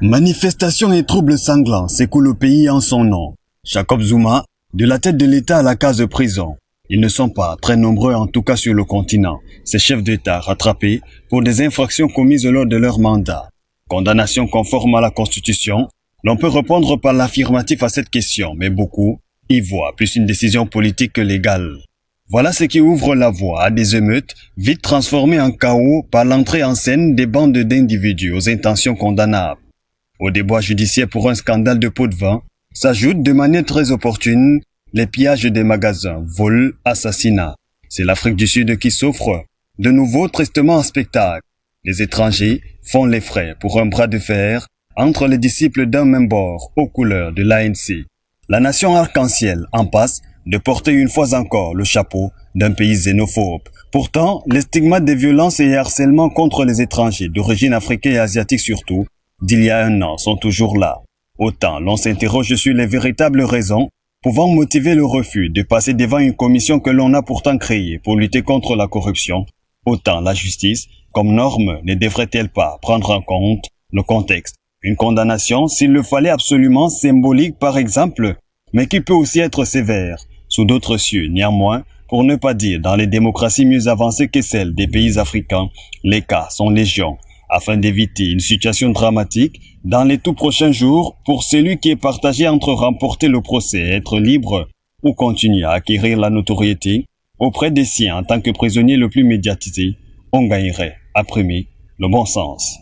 Manifestations et troubles sanglants secouent le pays en son nom. Jacob Zuma, de la tête de l'État à la case de prison. Ils ne sont pas très nombreux, en tout cas sur le continent, ces chefs d'État rattrapés pour des infractions commises lors de leur mandat. Condamnation conforme à la Constitution, l'on peut répondre par l'affirmatif à cette question, mais beaucoup y voient plus une décision politique que légale. Voilà ce qui ouvre la voie à des émeutes vite transformées en chaos par l'entrée en scène des bandes d'individus aux intentions condamnables. Au débois judiciaire pour un scandale de pots de vin, s'ajoutent de manière très opportune les pillages des magasins, vols, assassinats. C'est l'Afrique du Sud qui souffre. De nouveau tristement en spectacle. Les étrangers font les frais pour un bras de fer entre les disciples d'un même bord aux couleurs de l'ANC. La nation arc-en-ciel en passe de porter une fois encore le chapeau d'un pays xénophobe. Pourtant, les stigmates des violences et harcèlements contre les étrangers d'origine africaine et asiatique surtout, d'il y a un an sont toujours là. Autant l'on s'interroge sur les véritables raisons pouvant motiver le refus de passer devant une commission que l'on a pourtant créée pour lutter contre la corruption, autant la justice, comme norme, ne devrait-elle pas prendre en compte le contexte. Une condamnation, s'il le fallait absolument symbolique par exemple, mais qui peut aussi être sévère, sous d'autres cieux néanmoins, pour ne pas dire dans les démocraties mieux avancées que celles des pays africains, les cas sont légion. Afin d'éviter une situation dramatique dans les tout prochains jours pour celui qui est partagé entre remporter le procès et être libre ou continuer à acquérir la notoriété auprès des siens en tant que prisonnier le plus médiatisé, on gagnerait, à primer, le bon sens.